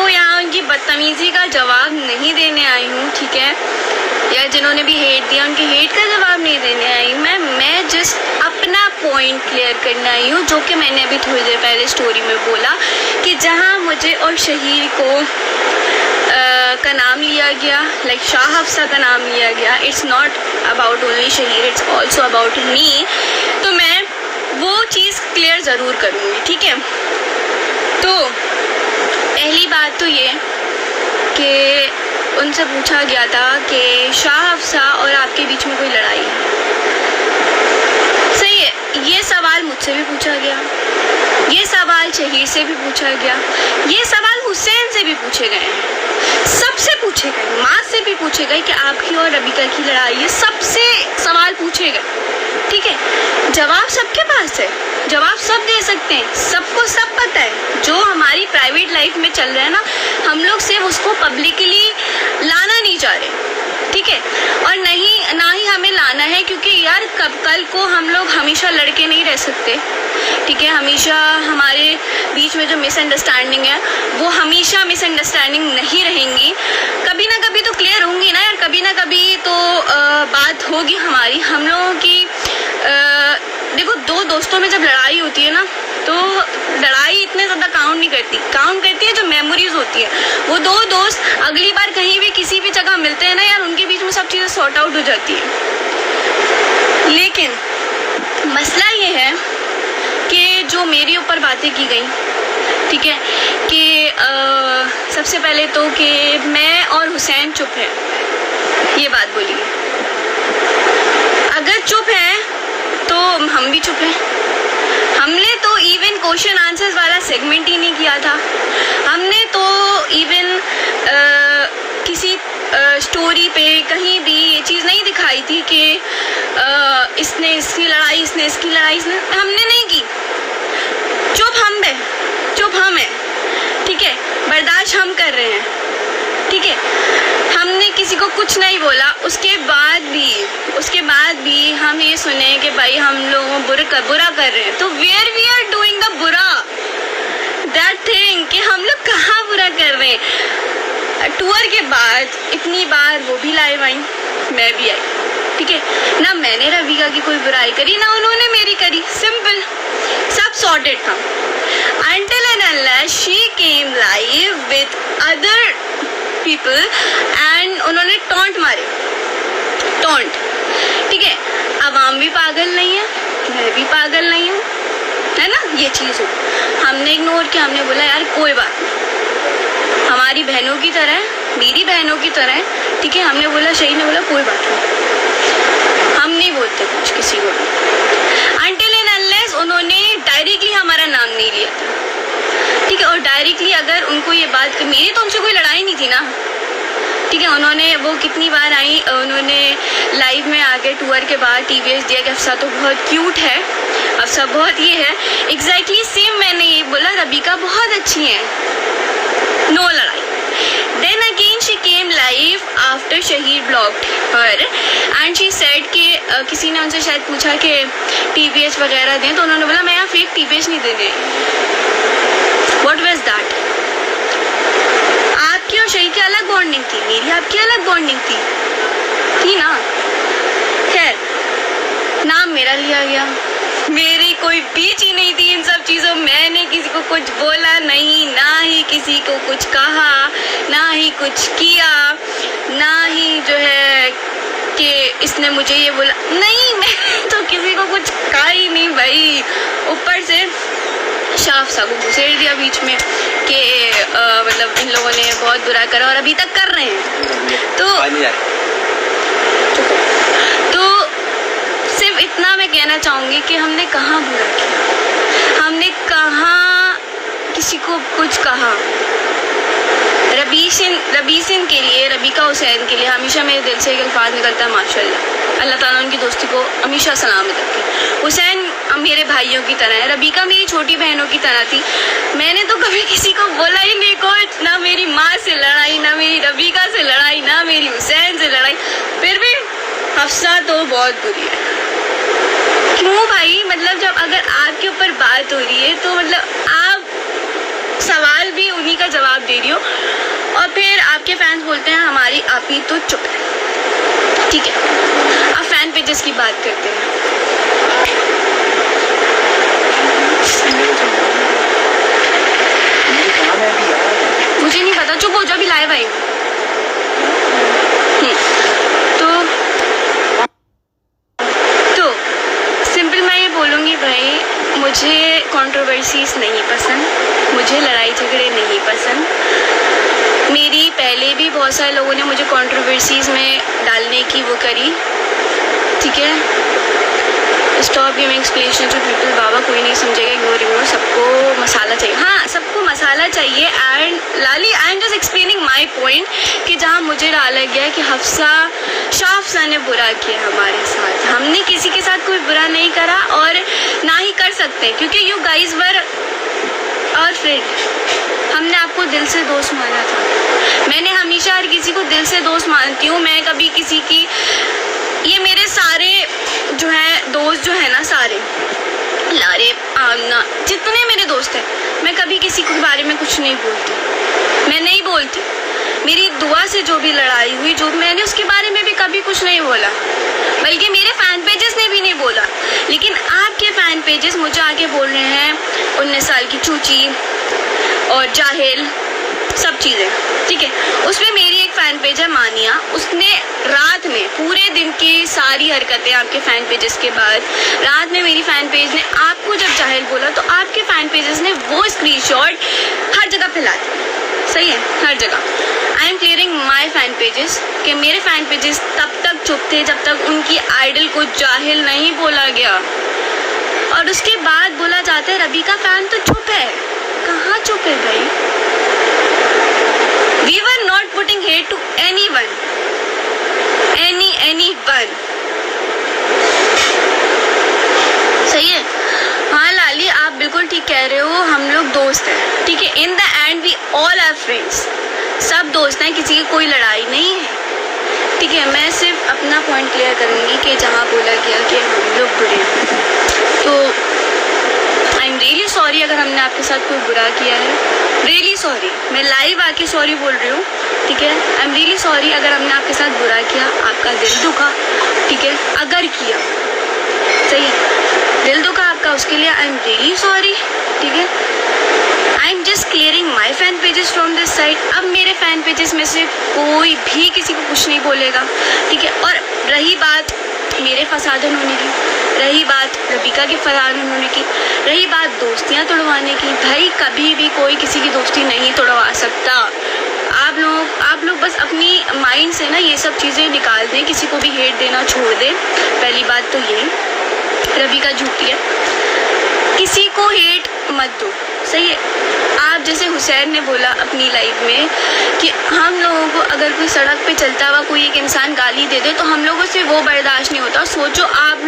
उनको यहाँ उनकी बदतमीज़ी का जवाब नहीं देने आई हूँ, ठीक है, या जिन्होंने भी हेट दिया उनके हेट का जवाब नहीं देने आई मैं जस्ट अपना पॉइंट क्लियर करने आई हूँ, जो कि मैंने अभी थोड़ी देर पहले स्टोरी में बोला कि जहाँ मुझे और शहीर को का नाम लिया गया, लाइक शाह हफ्सा का नाम लिया गया, it's not about only Shaheer, it's also about me, तो मैं वो चीज़ क्लियर ज़रूर करूँगी, ठीक है। तो पहली बात तो ये कि उनसे पूछा गया था कि शाह हफ्सा और आपके बीच में कोई लड़ाई है, सही है, ये सवाल मुझसे भी पूछा गया, ये सवाल शहीर से भी पूछा गया, ये सवाल हुसैन से भी पूछे गए हैं, सबसे पूछे गए, माँ से भी पूछे गए कि आपकी और रबीका की लड़ाई है, सबसे सवाल पूछे गए, ठीक है। जवाब सबके पास है, जवाब सब दे सकते हैं, सबको सब पता है, जो हमारी प्राइवेट लाइफ में चल रहा है ना, हम लोग सिर्फ उसको पब्लिकली लाना नहीं चाह रहे, ठीक है, और ना ही हमें लाना है, क्योंकि यार कल को हम लोग हमेशा लड़के नहीं रह सकते, ठीक है, हमेशा हमारे बीच में जो मिसअंडरस्टैंडिंग है वो हमेशा मिसअंडरस्टैंडिंग नहीं रहेंगी, कभी ना कभी तो क्लियर होंगी ना यार, कभी ना कभी तो बात होगी हमारी, हम लोगों की देखो, दो दोस्तों में जब लड़ाई होती है ना, तो लड़ाई इतने ज़्यादा काउंट नहीं करती, काउंट करती है जो मेमोरीज होती है, वो दो दोस्त अगली बार कहीं भी किसी भी जगह मिलते हैं ना यार, उनके बीच में सब चीज़ें सॉर्ट आउट हो जाती है। लेकिन मसला ये है कि जो मेरे ऊपर बातें की गई, ठीक है, कि सबसे पहले तो कि मैं और हुसैन चुप है, ये बात बोली, अगर चुप है तो हम भी चुप हैं, हमने तो इवन क्वेश्चन आंसर्स वाला सेगमेंट ही नहीं किया था, हमने तो इवन किसी स्टोरी पे कहीं भी ये चीज़ नहीं दिखाई थी कि इसने इसकी लड़ाई, इसने इसकी लड़ाई, हमने नहीं की, चुप हम है, चुप हम है, ठीक है, बर्दाश्त हम कर रहे हैं, ठीक है, हमने किसी को कुछ नहीं बोला, उसके बाद भी हम ये सुने कि भाई हम लोग बुरा कर रहे हैं, तो where we are doing the बुरा, दैट थिंग, कि हम लोग कहाँ बुरा कर रहे हैं। टूर के बाद इतनी बार वो भी लाइव आई, मैं भी आई, ठीक है ना, मैंने रबीका की कोई बुराई करी ना उन्होंने मेरी करी, सिंपल, सब सॉर्टेड था, until and unless she came live with other people and उन्होंने टॉन्ट मारे, टॉन्ट, ठीक है, अवाम भी पागल नहीं है, मैं भी पागल नहीं हूँ, है ना, ये चीज़ हो, हमने इग्नोर किया, हमने बोला यार कोई बात नहीं, हमारी बहनों की तरह है, मेरी बहनों की तरह है, ठीक है, हमने बोला, शहीद ने बोला कोई बात नहीं, हम नहीं बोलते कुछ किसी को, until and unless उन्होंने डायरेक्टली हमारा नाम नहीं लिया था, ठीक है, और डायरेक्टली अगर उनको ये बात, मेरी तो उनसे कोई लड़ाई नहीं थी ना, ठीक है, उन्होंने वो कितनी बार आई, उन्होंने लाइव में आके टूर के बाद टीवीएस दिया कि अफसा तो बहुत क्यूट है, अफसा बहुत ये है, एग्जैक्टली सेम मैंने ये बोला, रबीका बहुत अच्छी है, नो लड़ाई। Then again she came live after Shahid blocked her and she said कि किसी ने उनसे शायद पूछा कि टीवीएस वगैरह दें, तो उन्होंने बोला मैं यहाँ फेक टीवीएस नहीं देने, व्हाट वाज दैट, आपकी और शहीद की अलग बॉन्डिंग थी, मेरी आपकी अलग बॉन्डिंग थी ना, खैर नाम मेरा लिया गया, मेरी कोई बीच ही नहीं थी इन सब चीज़ों, मैंने किसी को कुछ बोला नहीं, ना ही किसी को कुछ कहा, ना ही कुछ किया, ना ही जो है कि इसने मुझे ये बोला, नहीं, मैं तो किसी को कुछ कहा ही नहीं भाई, ऊपर से शाह हफ्सा को घुसेड़ दिया बीच में कि मतलब इन लोगों ने बहुत बुरा करा और अभी तक कर रहे हैं, तो सिर्फ इतना मैं कहना चाहूँगी कि हमने कहाँ बुरा किया, हमने कहाँ किसी को कुछ कहा, रबी सिंह के लिए, रबीका हुसैन के लिए हमेशा मेरे दिल से एक अल्फाज निकलता है माशाल्लाह, अल्लाह ताला उनकी दोस्ती को हमेशा सलामत रखे। हुसैन मेरे भाइयों की तरह है, रबीका मेरी छोटी बहनों की तरह थी, मैंने तो कभी किसी को बोला ही नहीं कुछ, ना मेरी माँ से लड़ाई, ना मेरी रबीका से लड़ाई, ना मेरी हुसैन से लड़ाई, फिर भी हफ्सा तो बहुत बुरी है। क्यों भाई, मतलब जब अगर आपके ऊपर बात हो रही है तो मतलब आप सवाल भी उन्हीं का जवाब दे रही हो, बोलते हैं हमारी आप ही तो चुप है, ठीक है। अब फैन पेजेस की बात करते हैं। मुझे नहीं पता, चुप हो जा, अभी लाइव आई हूँ। तो सिंपल मैं ये बोलूँगी भाई, मुझे कंट्रोवर्सीज नहीं पसंद, मुझे लड़ाई झगड़े नहीं पसंद। मेरी पहले भी बहुत सारे लोगों ने मुझे कंट्रोवर्सीज में डालने की वो करी, ठीक है। Stop giving explanation to people, बाबा कोई नहीं समझेगा, इग्नोर, सबको मसाला चाहिए। हाँ, सबको मसाला चाहिए। And Lali, I am just explaining my point कि जहाँ मुझे डाला गया कि हफ्सा शाफसा ने बुरा किया हमारे साथ। हमने किसी के साथ कोई बुरा नहीं करा और ना ही कर सकते, क्योंकि you guys were our friend. हमने आपको दिल से दोस्त माना था। मैंने हमेशा हर किसी को दिल से दोस्त मानती हूँ। मैं कभी किसी की, ये मेरे सारे जो है दोस्त जो है ना, सारे लारे आमना जितने मेरे दोस्त हैं, मैं कभी किसी के बारे में कुछ नहीं बोलती, मैं नहीं बोलती। मेरी दुआ से जो भी लड़ाई हुई, जो मैंने उसके बारे में भी कभी कुछ नहीं बोला, बल्कि मेरे फैन पेजेस ने भी नहीं बोला। लेकिन आपके फैन पेजेस मुझे आके बोल रहे हैं 19 साल की चूची और जाहिल, सब चीज़ें, ठीक है। उसमें मेरी एक फ़ैन पेज है मानिया, उसने रात में पूरे दिन की सारी हरकतें आपके फ़ैन पेजेस के बाद, रात में मेरी फ़ैन पेज ने आपको जब जाहिल बोला तो आपके फ़ैन पेजेस ने वो स्क्रीनशॉट हर जगह फैला दिया, सही है, हर जगह। I am clearing my fan pages कि मेरे फ़ैन पेजेस तब तक चुप थे जब तक उनकी आइडल को जाहिल नहीं बोला गया। और उसके बाद बोला जाता है रबी का फ़ैन तो चुप है। कहाँ चुप है भाई? We were not putting hate to anyone, anyone. सही है। हाँ लाली, आप बिल्कुल ठीक कह रहे हो, हम लोग दोस्त हैं, ठीक है। In the end we all are friends, सब दोस्त हैं, किसी की कोई लड़ाई नहीं है, ठीक है। मैं सिर्फ अपना पॉइंट क्लियर करूँगी कि जहाँ बोला गया कि हम लोग बुरे हैं, तो आई एम रियली सॉरी अगर हमने आपके साथ कोई बुरा किया है, रियली सॉरी। मैं लाइव आके सॉरी बोल रही हूँ, ठीक है। आई एम रियली सॉरी अगर हमने आपके साथ बुरा किया, आपका दिल दुखा, ठीक है, अगर किया, सही है, दिल दुखा आपका, उसके लिए आई एम रियली सॉरी, ठीक है। I am just clearing my fan pages from this side. अब मेरे फैन पेजेस में से कोई भी किसी को कुछ नहीं बोलेगा, ठीक है। और रही बात मेरे फसादन होने की, रही बात रबिका के फसादन होने की, रही बात दोस्तियां तोड़वाने की, भाई कभी भी कोई किसी की दोस्ती नहीं तोड़वा सकता। आप लोग बस अपनी माइंड से ना ये सब चीज़ें निकाल दें, किसी को भी हेट देना छोड़ दें। पहली बात तो ये, रबिका झूठी है, किसी को हेट मत दो, सही है। आप जैसे हुसैन ने बोला अपनी लाइफ में कि हम लोगों को अगर कोई सड़क पे चलता हुआ कोई एक इंसान गाली दे दे तो हम लोगों से वो बर्दाश्त नहीं होता। सोचो आप